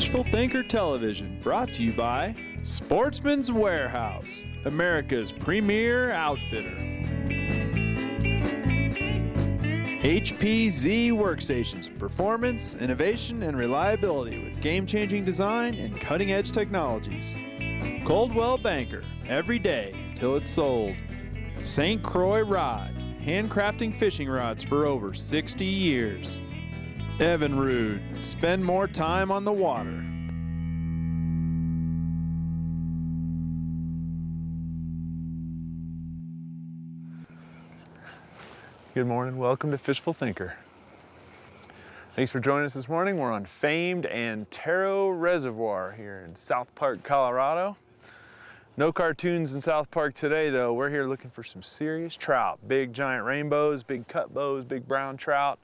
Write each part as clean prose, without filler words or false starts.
Fishful Thinker Television, brought to you by Sportsman's Warehouse, America's premier outfitter. HPZ Workstations, performance, innovation, and reliability with game-changing design and cutting-edge technologies. Coldwell Banker, every day until it's sold. St. Croix Rod, handcrafting fishing rods for over 60 years. Evinrude, spend more time on the water. Good morning, welcome to Fishful Thinker. Thanks for joining us this morning. We're on famed Antero Reservoir here in South Park, Colorado. No cartoons in South Park today though. We're here looking for some serious trout. Big giant rainbows, big cut bows, big brown trout.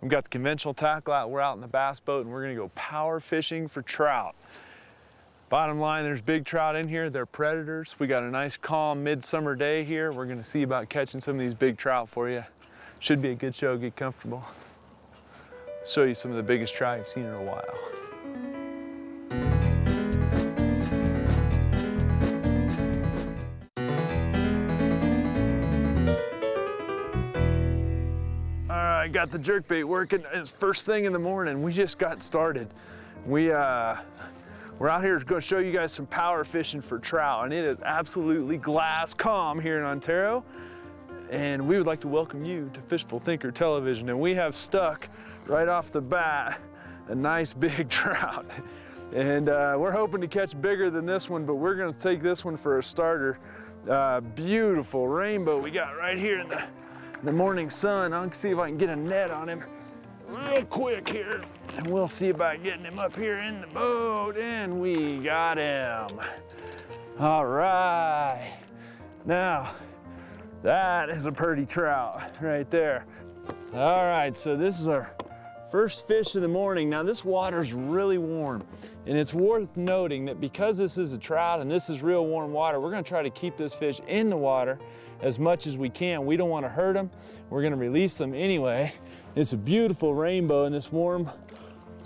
We've got the conventional tackle out, we're out in the bass boat, and we're gonna go power fishing for trout. Bottom line, there's big trout in here, they're predators. We got a nice calm midsummer day here. We're gonna see about catching some of these big trout for you. Should be a good show, get comfortable. Show you some of the biggest trout you've seen in a while. I got the jerkbait working. It's first thing in the morning. We just got started. We're out here to go show you guys some power fishing for trout, and it is absolutely glass calm here in Ontario. And we would like to welcome you to Fishful Thinker Television. And we have stuck right off the bat a nice big trout. And we're hoping to catch bigger than this one, but we're gonna take this one for a starter. Beautiful rainbow we got right here in the morning sun. I'll see if I can get a net on him real quick here, and we'll see about getting him up here in the boat, and we got him. All right, now that is a pretty trout right there. All right, so this is our first fish of the morning. Now this water's really warm, and it's worth noting that because this is a trout and this is real warm water, we're gonna try to keep this fish in the water as much as we can. We don't want to hurt them. We're gonna release them anyway. It's a beautiful rainbow in this warm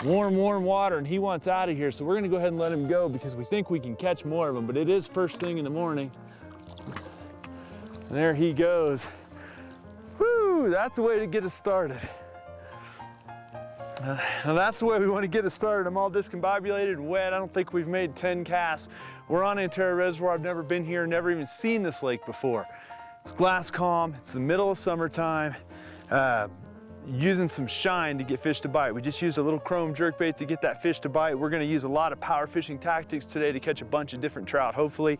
water, and he wants out of here. So we're gonna go ahead and let him go because we think we can catch more of them, but it is first thing in the morning. And there he goes. Woo, that's the way to get us started. Now that's the way we want to get us started. I'm all discombobulated, wet. I don't think we've made 10 casts. We're on Antero Reservoir. I've never been here, never even seen this lake before. It's glass calm, it's the middle of summertime, using some shine to get fish to bite. We just used a little chrome jerkbait to get that fish to bite. We're gonna use a lot of power fishing tactics today to catch a bunch of different trout, hopefully.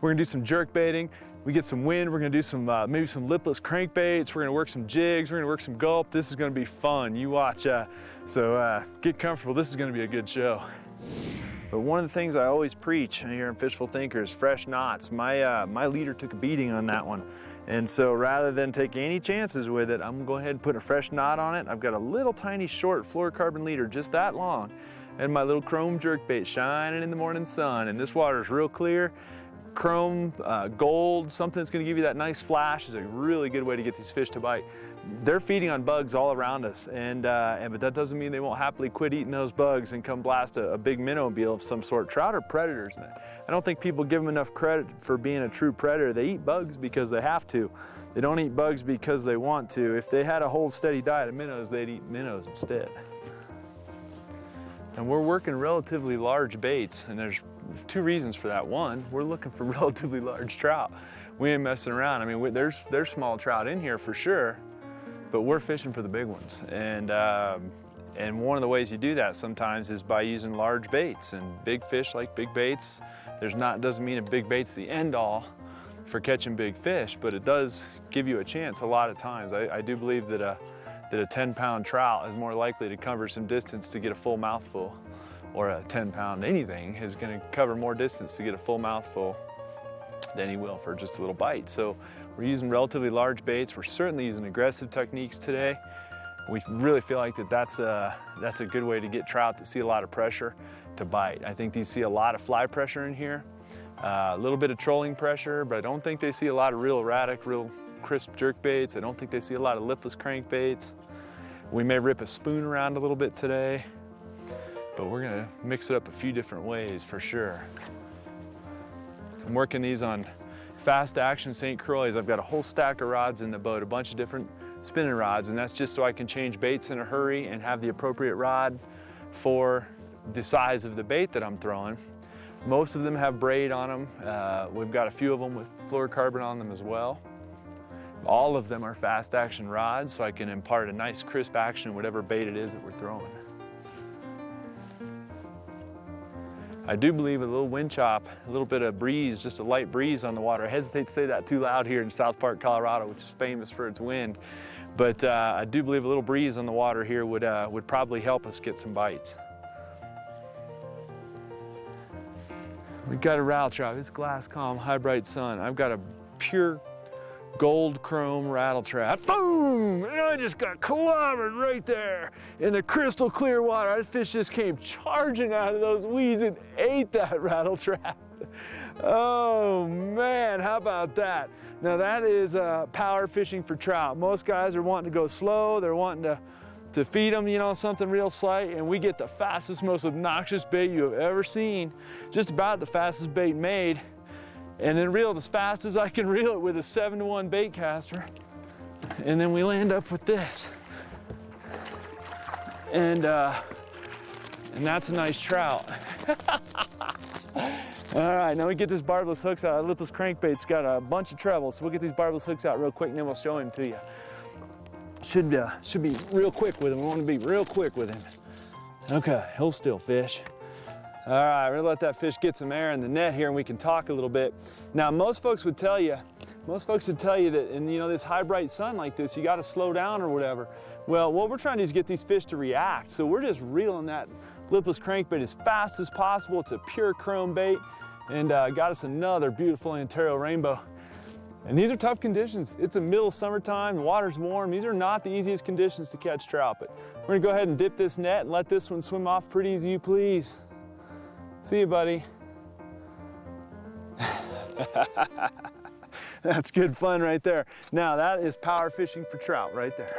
We're gonna do some jerkbaiting. We get some wind, we're gonna do some, maybe some lipless crankbaits. We're gonna work some jigs, we're gonna work some gulp. This is gonna be fun, you watch. So get comfortable, this is gonna be a good show. But one of the things I always preach here in Fishful Thinker is fresh knots. My leader took a beating on that one. And so rather than take any chances with it, I'm gonna go ahead and put a fresh knot on it. I've got a little tiny short fluorocarbon leader, just that long, and my little chrome jerkbait shining in the morning sun. And this water is real clear. Chrome, gold, something that's gonna give you that nice flash is a really good way to get these fish to bite. They're feeding on bugs all around us, but that doesn't mean they won't happily quit eating those bugs and come blast a big minnow mobile of some sort. Trout are predators. I don't think people give them enough credit for being a true predator. They eat bugs because they have to. They don't eat bugs because they want to. If they had a whole steady diet of minnows, they'd eat minnows instead. And we're working relatively large baits, and there's two reasons for that. One, we're looking for relatively large trout. We ain't messing around. I mean, there's small trout in here for sure, but we're fishing for the big ones. And one of the ways you do that sometimes is by using large baits, and big fish like big baits. Doesn't mean a big bait's the end all for catching big fish, but it does give you a chance a lot of times. I do believe that a 10-pound trout is more likely to cover some distance to get a full mouthful, or a 10-pound anything is gonna cover more distance to get a full mouthful than he will for just a little bite. So we're using relatively large baits. We're certainly using aggressive techniques today. We really feel like that's a good way to get trout that see a lot of pressure to bite. I think these see a lot of fly pressure in here, a little bit of trolling pressure, but I don't think they see a lot of real erratic, real crisp jerkbaits. I don't think they see a lot of lipless crankbaits. We may rip a spoon around a little bit today. but we're gonna mix it up a few different ways for sure. I'm working these on fast action St. Croix. I've got a whole stack of rods in the boat, a bunch of different spinning rods, and that's just so I can change baits in a hurry and have the appropriate rod for the size of the bait that I'm throwing. Most of them have braid on them. We've got a few of them with fluorocarbon on them as well. All of them are fast action rods, so I can impart a nice crisp action in whatever bait it is that we're throwing. I do believe a little wind chop, a little bit of breeze, just a light breeze on the water. I hesitate to say that too loud here in South Park, Colorado, which is famous for its wind. But I do believe a little breeze on the water here would probably help us get some bites. We've got a rattle trap. It's glass calm, high bright sun. I've got a pure gold chrome rattle trap. Boom! And I just got clobbered right there in the crystal clear water. This fish just came charging out of those weeds and ate that rattle trap. Oh man, how about that? Now that is power fishing for trout. Most guys are wanting to go slow. They're wanting to feed them, you know, something real slight, and we get the fastest, most obnoxious bait you have ever seen. Just about the fastest bait made. And then reel it as fast as I can reel it with a 7-to-1 bait caster. And then we land up with this. And that's a nice trout. All right, now we get this barbless hooks out. Lipless crankbait's got a bunch of trebles, so we'll get these barbless hooks out real quick and then we'll show him to you. Should be real quick with him. We want to be real quick with him. Okay, hold still, fish. All right, we're gonna let that fish get some air in the net here and we can talk a little bit. Now, most folks would tell you that in, you know, this high bright sun like this, you gotta slow down or whatever. Well, what we're trying to do is get these fish to react. So we're just reeling that lipless crankbait as fast as possible. It's a pure chrome bait and got us another beautiful Antero rainbow. And these are tough conditions. It's the middle of summertime, the water's warm. These are not the easiest conditions to catch trout, but we're gonna go ahead and dip this net and let this one swim off pretty as you please. See you, buddy. That's good fun right there. Now that is power fishing for trout right there.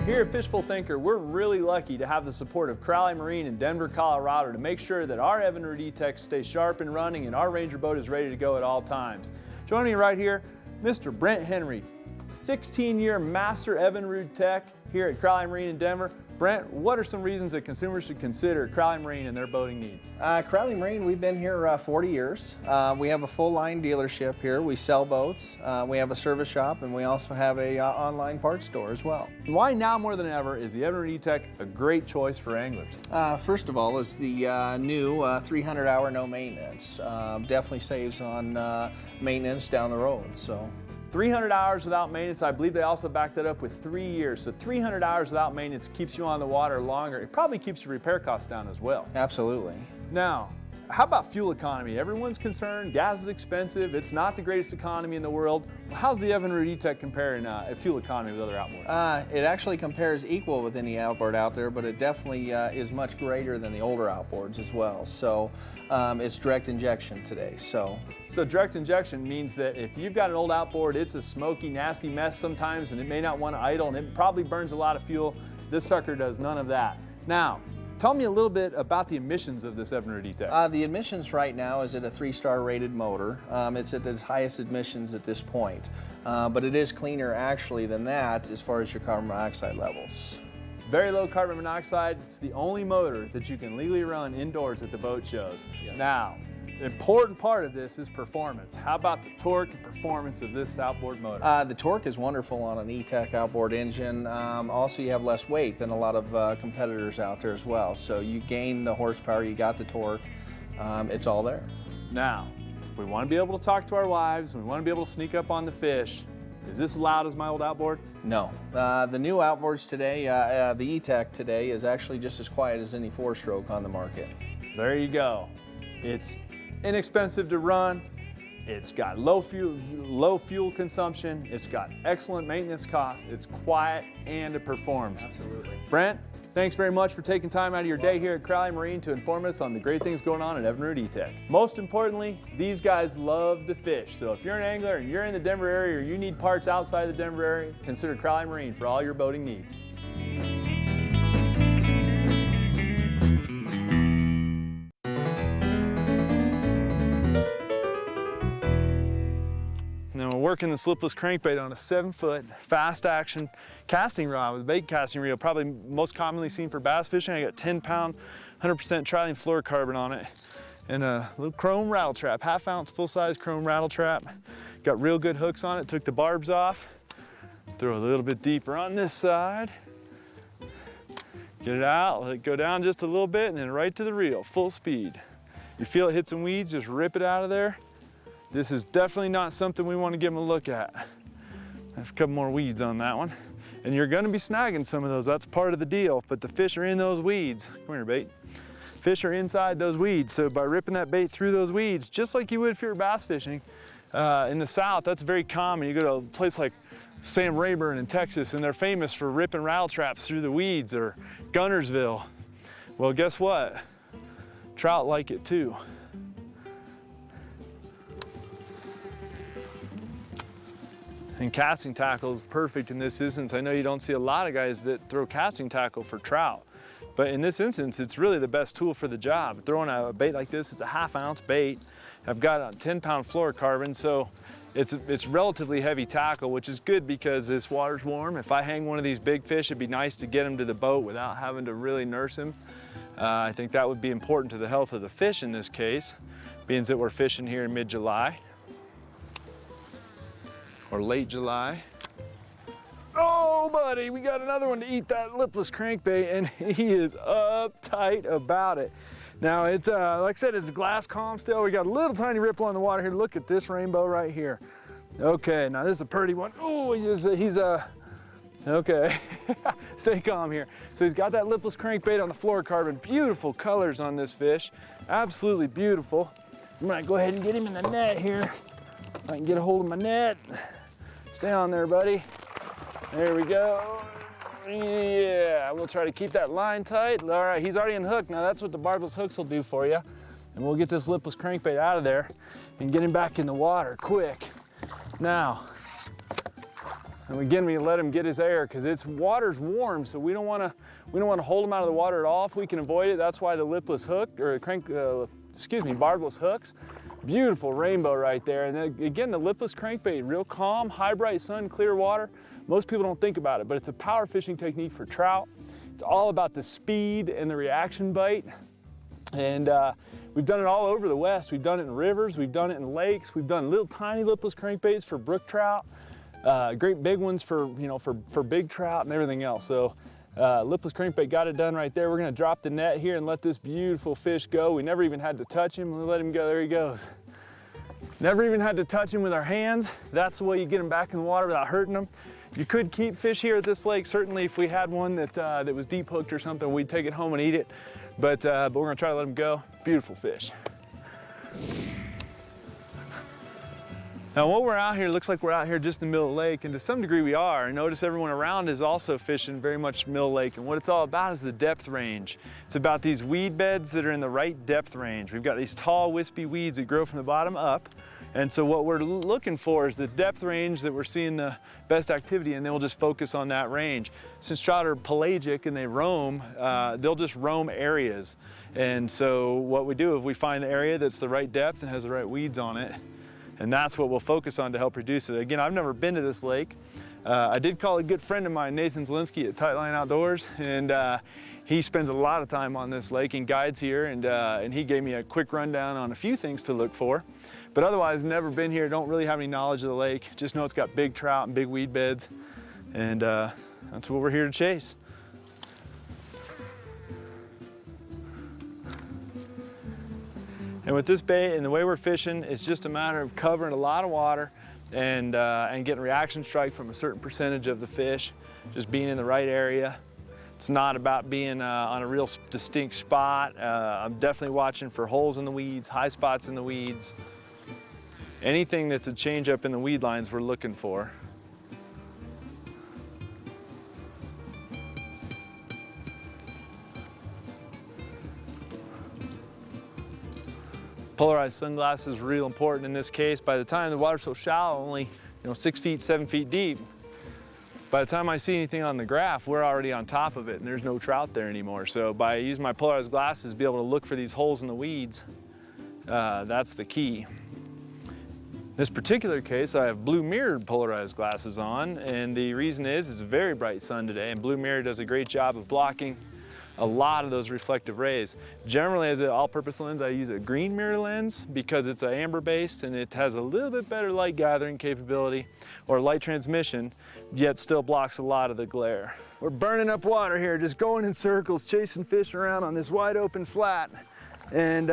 Here at Fishful Thinker, we're really lucky to have the support of Crowley Marine in Denver, Colorado to make sure that our Evinrude E-Tech stays sharp and running and our Ranger boat is ready to go at all times. Joining me right here, Mr. Brent Henry, 16-year master Evinrude tech here at Crowley Marine in Denver. Brent, what are some reasons that consumers should consider Crowley Marine in their boating needs? Crowley Marine, we've been here 40 years. We have a full line dealership here. We sell boats, we have a service shop, and we also have a online parts store as well. Why now more than ever is the Evinrude E-Tech a great choice for anglers? First of all, is the new 300-hour no maintenance. Definitely saves on maintenance down the road. So. 300 hours without maintenance. I believe they also back that up with 3 years. So 300 hours without maintenance keeps you on the water longer. It probably keeps your repair costs down as well. Absolutely. Now, how about fuel economy? Everyone's concerned. Gas is expensive. It's not the greatest economy in the world. How's the Evinrude E-Tech compare in fuel economy with other outboards? It actually compares equal with any outboard out there, but it definitely is much greater than the older outboards as well. So it's direct injection today. So direct injection means that if you've got an old outboard, it's a smoky, nasty mess sometimes, and it may not want to idle, and it probably burns a lot of fuel. This sucker does none of that. Now, tell me a little bit about the emissions of this Evinrude E-Tech. The emissions right now is at a 3-star rated motor. It's at its highest emissions at this point, but it is cleaner actually than that as far as your carbon monoxide levels. Very low carbon monoxide. It's the only motor that you can legally run indoors at the boat shows. Yes. Now, the important part of this is performance. How about the torque and performance of this outboard motor? The torque is wonderful on an E-Tech outboard engine. Also, you have less weight than a lot of competitors out there as well. So you gain the horsepower, you got the torque, it's all there. Now, if we want to be able to talk to our wives, we want to be able to sneak up on the fish, is this as loud as my old outboard? No. The new outboards today, the E-Tech today, is actually just as quiet as any 4-stroke on the market. There you go. It's inexpensive to run, it's got low fuel consumption, it's got excellent maintenance costs, it's quiet, and it performs. Absolutely. Brent, Thanks very much for taking time out of your day here at Crowley Marine to inform us on the great things going on at Evinrude E-Tech. Most importantly, these guys love to fish. So if you're an angler and you're in the Denver area or you need parts outside the Denver area, consider Crowley Marine for all your boating needs. Now we're working this lipless crankbait on a 7-foot fast action casting rod with a bait casting reel, probably most commonly seen for bass fishing. I got 10-pound, 100% trilene fluorocarbon on it, and a little chrome rattle trap, 1/2 ounce full-size chrome rattle trap. Got real good hooks on it, took the barbs off. Throw a little bit deeper on this side. Get it out, let it go down just a little bit, and then right to the reel, full speed. You feel it hit some weeds, just rip it out of there. This is definitely not something we want to give them a look at. I have a couple more weeds on that one. And you're gonna be snagging some of those, that's part of the deal, but the fish are in those weeds. Come here, bait. Fish are inside those weeds, so by ripping that bait through those weeds, just like you would if you were bass fishing, in the South, that's very common. You go to a place like Sam Rayburn in Texas, and they're famous for ripping rattle traps through the weeds, or Gunnersville. Well, guess what? Trout like it too. And casting tackle is perfect in this instance. I know you don't see a lot of guys that throw casting tackle for trout, but in this instance, it's really the best tool for the job. Throwing a bait like this, it's a 1/2 ounce bait. I've got a 10-pound fluorocarbon, so it's relatively heavy tackle, which is good because this water's warm. If I hang one of these big fish, it'd be nice to get him to the boat without having to really nurse him. I think that would be important to the health of the fish in this case, being that we're fishing here in mid-July. Or late July. Oh, buddy, we got another one to eat that lipless crankbait, and he is uptight about it. Now, it's like I said, it's a glass calm still. We got a little tiny ripple on the water here. Look at this rainbow right here. Okay, now this is a pretty one. Oh, okay. Stay calm here. So he's got that lipless crankbait on the fluorocarbon. Beautiful colors on this fish. Absolutely beautiful. I'm gonna go ahead and get him in the net here. I can get a hold of my net. Stay on there, buddy. There we go. Yeah, we'll try to keep that line tight. All right, he's already unhooked. Now that's what the barbless hooks will do for you. And we'll get this lipless crankbait out of there and get him back in the water quick. Now, and again, we let him get his air because it's water's warm, so we don't want to hold him out of the water at all if we can avoid it. That's why the lipless hook, or barbless hooks. Beautiful rainbow right there. And then, again, the lipless crankbait, real calm, high bright sun, clear water. Most people don't think about it, but it's a power fishing technique for trout. It's all about the speed and the reaction bite. And we've done it all over the West. We've done it in rivers, we've done it in lakes, we've done little tiny lipless crankbaits for brook trout, great big ones for big trout and everything else. So lipless crankbait got it done right there. We're gonna drop the net here and let this beautiful fish go. We never even had to touch him. We let him go, there he goes. Never even had to touch him with our hands. That's the way you get him back in the water without hurting them. You could keep fish here at this lake. Certainly if we had one that was deep hooked or something, we'd take it home and eat it. But we're gonna try to let him go. Beautiful fish. Now while we're out here, it looks like we're out here just in the middle of the lake, and to some degree we are. Notice everyone around is also fishing very much middle lake, and what it's all about is the depth range. It's about these weed beds that are in the right depth range. We've got these tall, wispy weeds that grow from the bottom up, and so what we're looking for is the depth range that we're seeing the best activity, and then we'll just focus on that range. Since trout are pelagic and they roam, they'll just roam areas. And so what we do is we find the area that's the right depth and has the right weeds on it, and that's what we'll focus on to help reduce it. Again, I've never been to this lake. I did call a good friend of mine, Nathan Zielinski at Tightline Outdoors, and he spends a lot of time on this lake and guides here, and he gave me a quick rundown on a few things to look for. But otherwise, never been here, don't really have any knowledge of the lake, just know it's got big trout and big weed beds, and that's what we're here to chase. And with this bait and the way we're fishing, it's just a matter of covering a lot of water and getting reaction strike from a certain percentage of the fish, just being in the right area. It's not about being on a real distinct spot. I'm definitely watching for holes in the weeds, high spots in the weeds. Anything that's a change up in the weed lines we're looking for. Polarized sunglasses are real important in this case. By the time the water's so shallow, only 6 feet, 7 feet deep, by the time I see anything on the graph, we're already on top of it and there's no trout there anymore. So by using my polarized glasses to be able to look for these holes in the weeds, that's the key. In this particular case, I have blue mirrored polarized glasses on, and the reason is it's a very bright sun today, and blue mirror does a great job of blocking a lot of those reflective rays. Generally, as an all-purpose lens, I use a green mirror lens because it's amber based and it has a little bit better light gathering capability or light transmission, yet still blocks a lot of the glare. We're burning up water here, just going in circles, chasing fish around on this wide open flat. And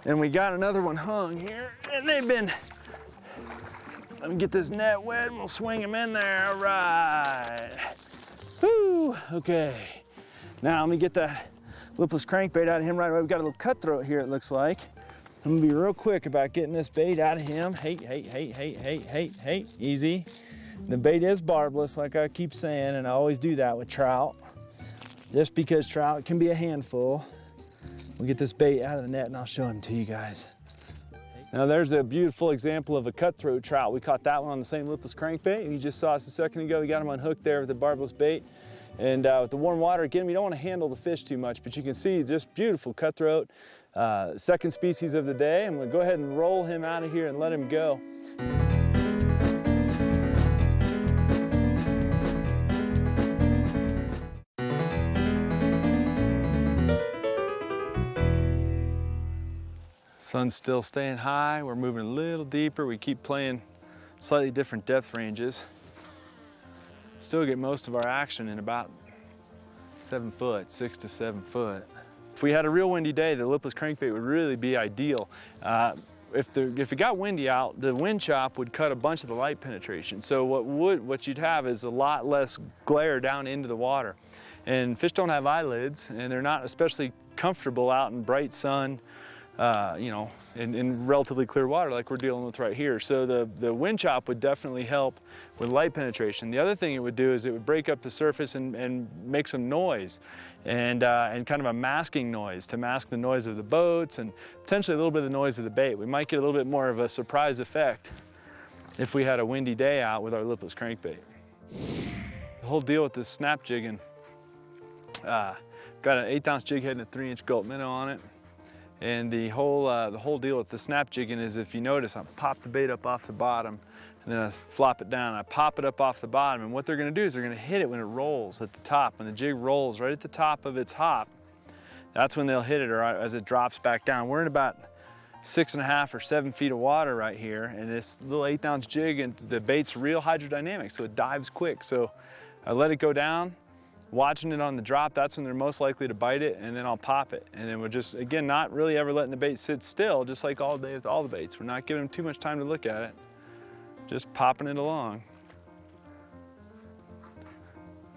we got another one hung here, and they've been, let me get this net wet and we'll swing them in there. All right. Woo, okay. Now let me get that lipless crankbait out of him right away. We've got a little cutthroat here, it looks like. I'm gonna be real quick about getting this bait out of him. Hey, easy. The bait is barbless, like I keep saying, and I always do that with trout. Just because trout can be a handful. We'll get this bait out of the net and I'll show him to you guys. Now there's a beautiful example of a cutthroat trout. We caught that one on the same lipless crankbait, and you just saw us a second ago. We got him unhooked there with the barbless bait. And with the warm water, again, we don't want to handle the fish too much, but you can see just beautiful cutthroat, second species of the day. I'm going to go ahead and roll him out of here and let him go. Sun's still staying high. We're moving a little deeper. We keep playing slightly different depth ranges. Still get most of our action in about 7 foot, 6 to 7 foot. If we had a real windy day, the lipless crankbait would really be ideal. If it got windy out, the wind chop would cut a bunch of the light penetration. So what you'd have is a lot less glare down into the water. And fish don't have eyelids, and they're not especially comfortable out in bright sun, in relatively clear water like we're dealing with right here. So the wind chop would definitely help with light penetration. The other thing it would do is it would break up the surface and make some noise, and kind of a masking noise to mask the noise of the boats and potentially a little bit of the noise of the bait. We might get a little bit more of a surprise effect if we had a windy day out with our lipless crankbait. The whole deal with this snap jigging, got an 1/8 ounce jig head and a 3-inch gulp minnow on it. And the whole deal with the snap jigging is, if you notice, I pop the bait up off the bottom and then I flop it down. I pop it up off the bottom, and what they're gonna do is they're gonna hit it when it rolls at the top. When the jig rolls right at the top of its hop, that's when they'll hit it, or as it drops back down. We're in about 6.5 or 7 feet of water right here, and this little 1/8 ounce jig, and the bait's real hydrodynamic, so it dives quick. So I let it go down, watching it on the drop, that's when they're most likely to bite it, and then I'll pop it. And then we're just, again, not really ever letting the bait sit still, just like all day with all the baits. We're not giving them too much time to look at it, just popping it along.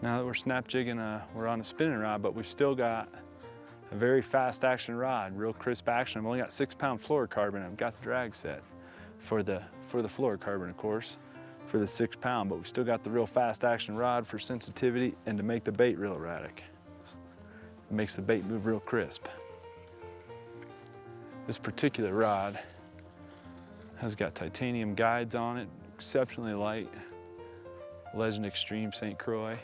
Now that we're snap jigging, we're on a spinning rod, but we've still got a very fast action rod, real crisp action. I've only got 6-pound fluorocarbon. I've got the drag set for the fluorocarbon, of course, for the 6-pound, but we've still got the real fast action rod for sensitivity and to make the bait real erratic. It makes the bait move real crisp. This particular rod has got titanium guides on it, exceptionally light. Legend Extreme St. Croix.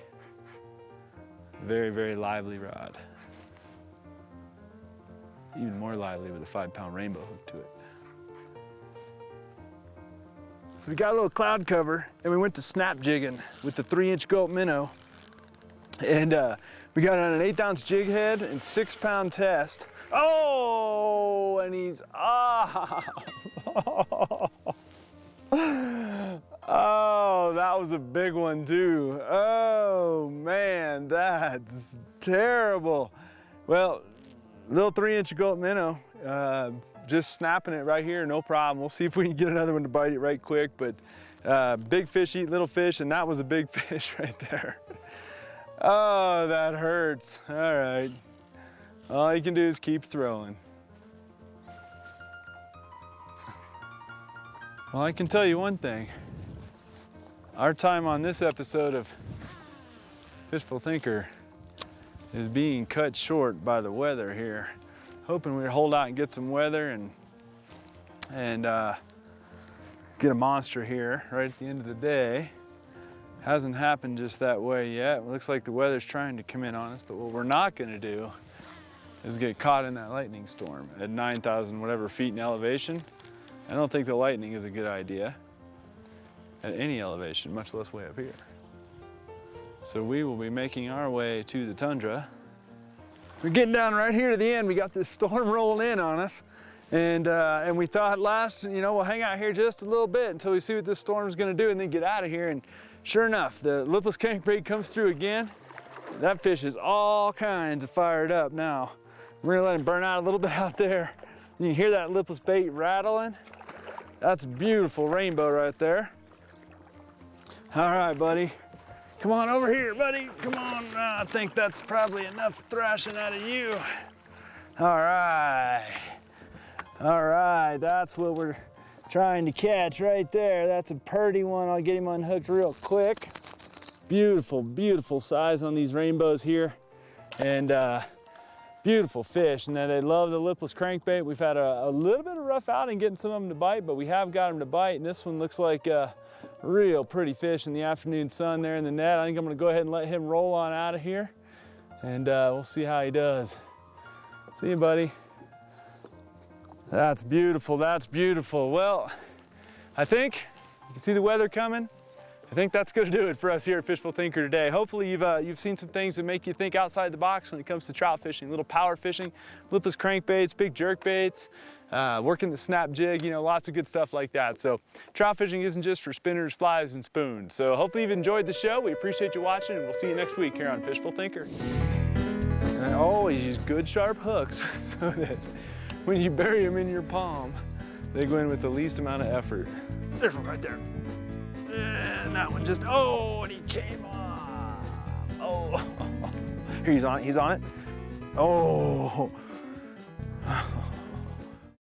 Very, very lively rod. Even more lively with a 5-pound rainbow hook to it. So we got a little cloud cover, and we went to snap jigging with the 3-inch gulp minnow. And we got on an 1/8 ounce jig head and 6-pound test. Oh, and he's off. Oh, that was a big one too. Oh man, that's terrible. Well, little 3-inch gulp minnow. Just snapping it right here, no problem. We'll see if we can get another one to bite it right quick, but big fish eat little fish, and that was a big fish right there. Oh, that hurts. All right. All you can do is keep throwing. Well, I can tell you one thing. Our time on this episode of Fishful Thinker is being cut short by the weather here. Hoping we'd hold out and get some weather and and get a monster here right at the end of the day. Hasn't happened just that way yet. It looks like the weather's trying to come in on us, but what we're not gonna do is get caught in that lightning storm at 9,000 whatever feet in elevation. I don't think the lightning is a good idea at any elevation, much less way up here. So we will be making our way to the tundra. We're getting down right here to the end. We got this storm rolling in on us. And we thought we'll hang out here just a little bit until we see what this storm's gonna do and then get out of here. And sure enough, the lipless crankbait comes through again. That fish is all kinds of fired up now. We're gonna let him burn out a little bit out there. You can hear that lipless bait rattling. That's a beautiful rainbow right there. All right, buddy. Come on over here, buddy. Come on. I think that's probably enough thrashing out of you. All right. All right, that's what we're trying to catch right there. That's a purty one. I'll get him unhooked real quick. Beautiful, beautiful size on these rainbows here. And beautiful fish. And then they love the lipless crankbait. We've had a little bit of rough outing getting some of them to bite, but we have got them to bite. And this one looks like a real pretty fish in the afternoon sun there in the net. I think I'm gonna go ahead and let him roll on out of here. And we'll see how he does. See you, buddy. That's beautiful, that's beautiful. Well, I think you can see the weather coming. I think that's gonna do it for us here at Fishful Thinker today. Hopefully you've seen some things that make you think outside the box when it comes to trout fishing, little power fishing, lipless crankbaits, big jerk baits, working the snap jig, lots of good stuff like that. So trout fishing isn't just for spinners, flies, and spoons. So hopefully you've enjoyed the show. We appreciate you watching, and we'll see you next week here on Fishful Thinker. And always use good sharp hooks so that when you bury them in your palm, they go in with the least amount of effort. There's one right there. And that one just, and he came off. Oh, here he's on it. Oh.